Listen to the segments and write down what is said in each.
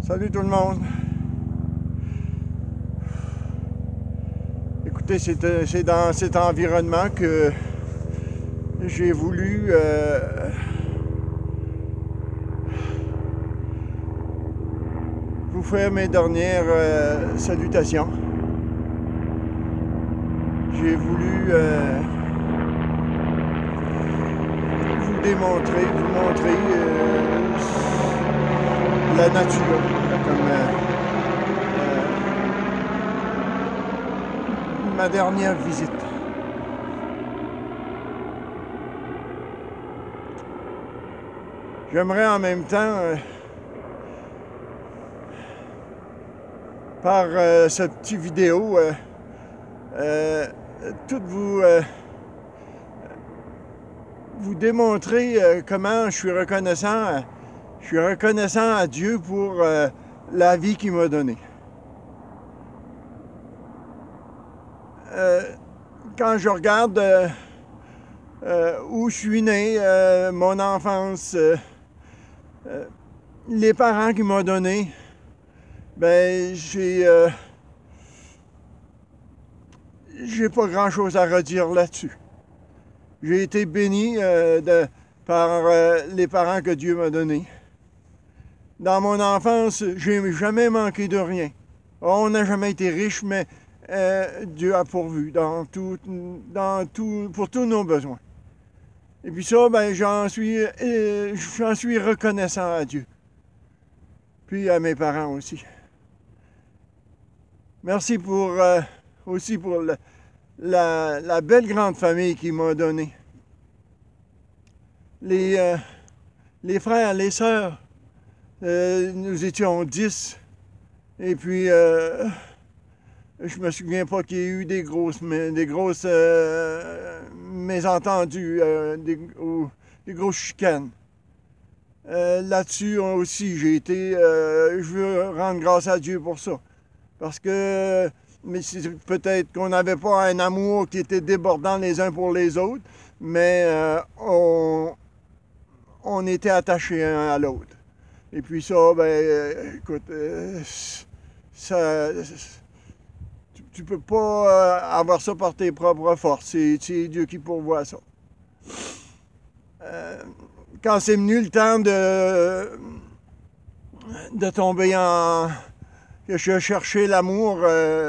Salut tout le monde. Écoutez, c'est dans cet environnement que j'ai voulu vous faire mes dernières salutations. J'ai voulu vous montrer la nature comme ma dernière visite. J'aimerais en même temps, par cette petite vidéo, tout vous démontrer comment je suis reconnaissant à Dieu pour la vie qu'il m'a donnée. Quand je regarde où je suis né, mon enfance, les parents qu'il m'a donnés, ben j'ai pas grand-chose à redire là-dessus. J'ai été béni par les parents que Dieu m'a donnés. Dans mon enfance, j'ai jamais manqué de rien. On n'a jamais été riche, mais Dieu a pourvu pour tous nos besoins. Et puis ça, ben, j'en suis reconnaissant à Dieu. Puis à mes parents aussi. Merci aussi pour la belle grande famille qu'il m'a donnée. Les frères, les sœurs, nous étions 10. Et puis, je me souviens pas qu'il y ait eu des grosses mésentendus, des grosses chicanes. Là-dessus aussi, je veux rendre grâce à Dieu pour ça. Parce que, mais peut-être qu'on n'avait pas un amour qui était débordant les uns pour les autres, mais on était attachés un à l'autre. Et puis ça, ben, écoute, tu peux pas avoir ça par tes propres forces. C'est Dieu qui pourvoit ça. Quand c'est venu le temps de tomber que je cherchais l'amour,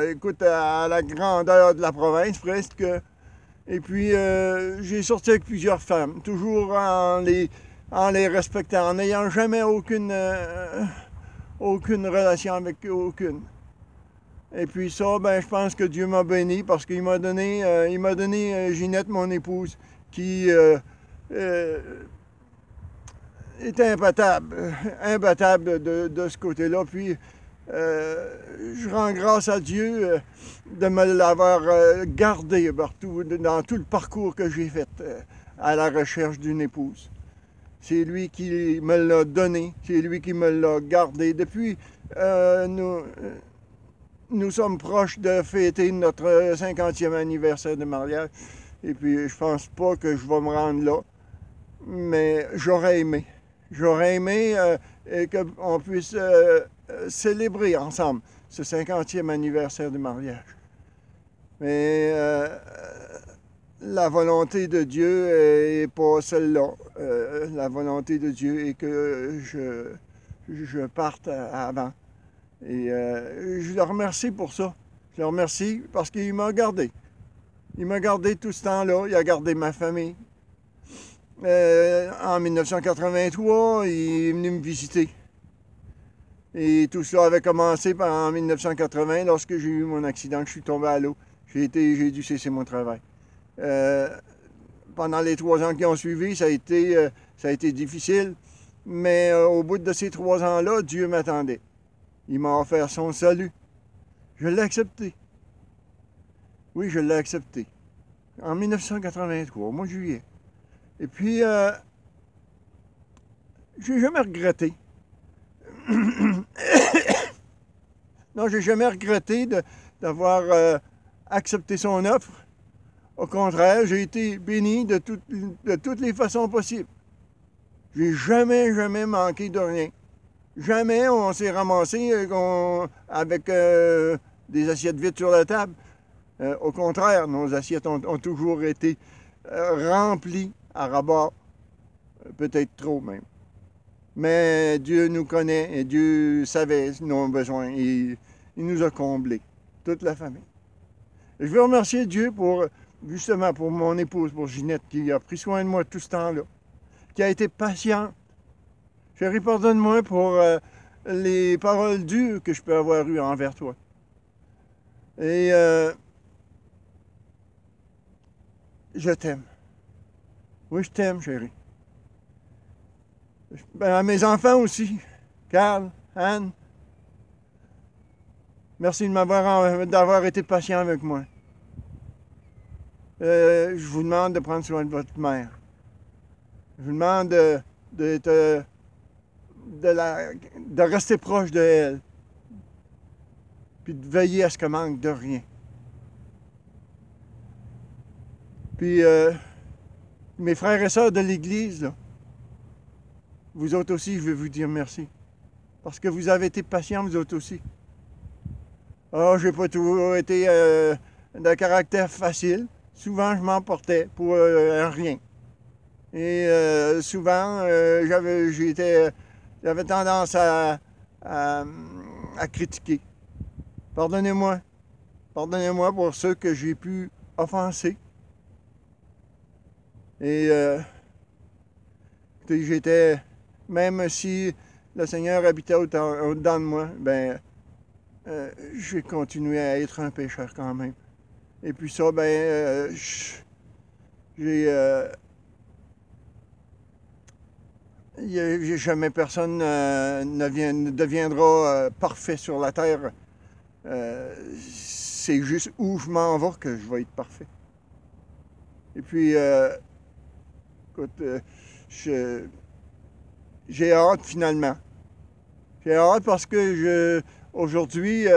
écoute, à la grandeur de la province presque. Et puis, j'ai sorti avec plusieurs femmes, toujours en les respectant, en n'ayant jamais aucune relation avec aucune. Et puis ça, ben, je pense que Dieu m'a béni parce qu'il m'a donné, Ginette, mon épouse, qui était imbattable de ce côté-là. Puis, je rends grâce à Dieu de me l'avoir gardé partout, dans tout le parcours que j'ai fait à la recherche d'une épouse. C'est lui qui me l'a donné, c'est lui qui me l'a gardé. Depuis, nous sommes proches de fêter notre 50e anniversaire de mariage. Et puis, je pense pas que je vais me rendre là, mais j'aurais aimé. J'aurais aimé qu'on puisse célébrer ensemble ce 50e anniversaire de mariage. Mais la volonté de Dieu n'est pas celle-là. La volonté de Dieu est que je parte avant. Et je le remercie pour ça. Je le remercie parce qu'il m'a gardé. Il m'a gardé tout ce temps-là. Il a gardé ma famille. En 1983, il est venu me visiter. Et tout cela avait commencé en 1980, lorsque j'ai eu mon accident, que je suis tombé à l'eau. J'ai dû cesser mon travail. Pendant les 3 ans qui ont suivi, ça a été difficile. Mais au bout de ces 3 ans-là, Dieu m'attendait. Il m'a offert son salut. Je l'ai accepté. Oui, je l'ai accepté. En 1983, au mois de juillet. Et puis, j'ai jamais regretté. Non, j'ai jamais regretté d'avoir accepté son offre. Au contraire, j'ai été béni de toutes les façons possibles. J'ai jamais manqué de rien. Jamais on s'est ramassé avec des assiettes vides sur la table. Au contraire, nos assiettes ont toujours été remplies à ras-bord, peut-être trop même. Mais Dieu nous connaît et Dieu savait nos besoins et il nous a comblés, toute la famille. Et je veux remercier Dieu justement pour mon épouse, pour Ginette, qui a pris soin de moi tout ce temps-là, qui a été patiente. Chérie, pardonne-moi pour les paroles dures que je peux avoir eues envers toi. Et je t'aime. Oui, je t'aime, chérie. Ben, à mes enfants aussi, Carl, Anne, merci d'avoir été patient avec moi. Je vous demande de prendre soin de votre mère. Je vous demande de rester proche de elle, puis de veiller à ce qu'elle manque de rien. Puis, mes frères et sœurs de l'Église, là, vous autres aussi, je veux vous dire merci. Parce que vous avez été patients, vous autres aussi. Ah, j'ai pas toujours été d'un caractère facile. Souvent, je m'emportais pour rien. Et souvent, j'avais tendance à critiquer. Pardonnez-moi. Pardonnez-moi pour ceux que j'ai pu offenser. Et j'étais, même si le Seigneur habitait au-dedans de moi, ben, j'ai continué à être un pécheur quand même. Et puis ça, ben, jamais personne ne deviendra parfait sur la terre. C'est juste où je m'en vais que je vais être parfait. Et puis, écoute, j'ai hâte finalement. J'ai hâte parce que aujourd'hui,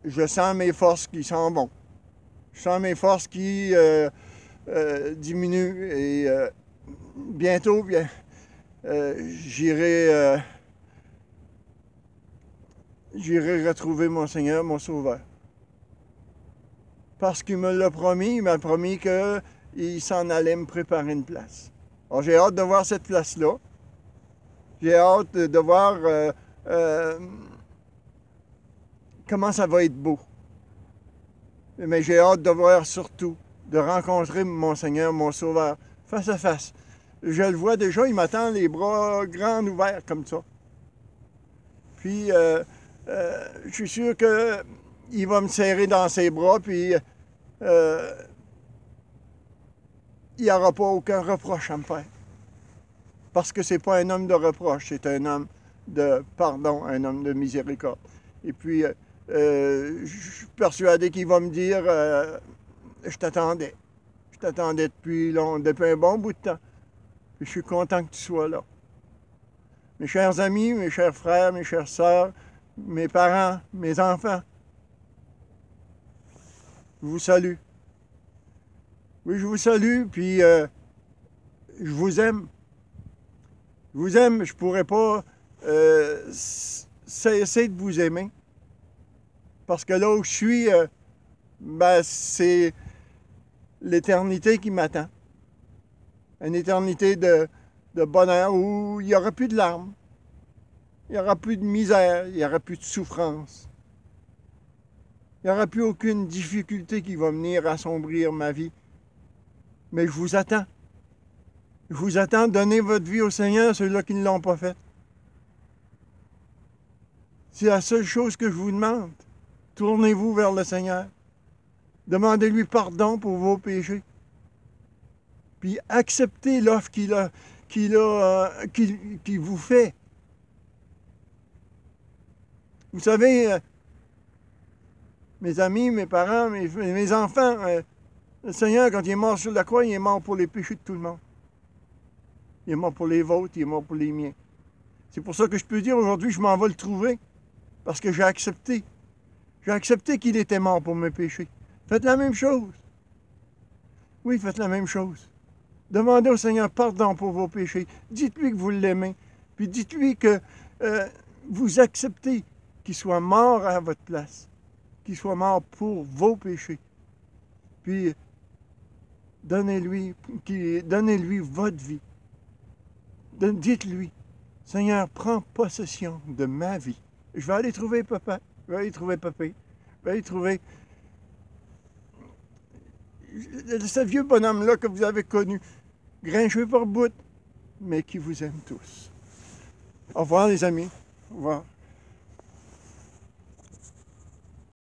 je sens mes forces qui s'en vont. Je sens mes forces qui diminuent et bientôt, j'irai retrouver mon Seigneur, mon Sauveur. Parce qu'il me l'a promis, il m'a promis qu'il s'en allait me préparer une place. Alors j'ai hâte de voir cette place-là. J'ai hâte de voir comment ça va être beau. Mais j'ai hâte de voir surtout, de rencontrer mon Seigneur, mon Sauveur, face à face. Je le vois déjà, il m'attend les bras grands ouverts comme ça. Puis, je suis sûr qu'il va me serrer dans ses bras, puis il n'y aura pas aucun reproche à me faire. Parce que c'est pas un homme de reproche, c'est un homme de pardon, un homme de miséricorde. Et puis, je suis persuadé qu'il va me dire je t'attendais. Je t'attendais depuis un bon bout de temps. Puis je suis content que tu sois là. Mes chers amis, mes chers frères, mes chères sœurs, mes parents, mes enfants, je vous salue. Oui, je vous salue, puis je vous aime. Je vous aime, je ne pourrais pas cesser de vous aimer. Parce que là où je suis, ben, c'est l'éternité qui m'attend. Une éternité de bonheur où il n'y aura plus de larmes, il n'y aura plus de misère, il n'y aura plus de souffrance. Il n'y aura plus aucune difficulté qui va venir assombrir ma vie. Mais je vous attends. Je vous attends, donnez votre vie au Seigneur, ceux-là qui ne l'ont pas fait. C'est la seule chose que je vous demande. Tournez-vous vers le Seigneur. Demandez-lui pardon pour vos péchés. Puis acceptez l'offre qu'il vous fait. Vous savez, mes amis, mes parents, mes enfants, le Seigneur, quand il est mort sur la croix, il est mort pour les péchés de tout le monde. Il est mort pour les vôtres, il est mort pour les miens. C'est pour ça que je peux dire aujourd'hui, je m'en vais le trouver. Parce que j'ai accepté. J'ai accepté qu'il était mort pour mes péchés. Faites la même chose. Oui, faites la même chose. Demandez au Seigneur pardon pour vos péchés. Dites-lui que vous l'aimez. Puis dites-lui que vous acceptez qu'il soit mort à votre place. Qu'il soit mort pour vos péchés. Puis donnez-lui votre vie. Dites-lui, Seigneur, prends possession de ma vie. Je vais aller trouver papa. Je vais aller trouver papé. Je vais aller trouver ce vieux bonhomme-là que vous avez connu, grincheux par bout, mais qui vous aime tous. Au revoir, les amis. Au revoir.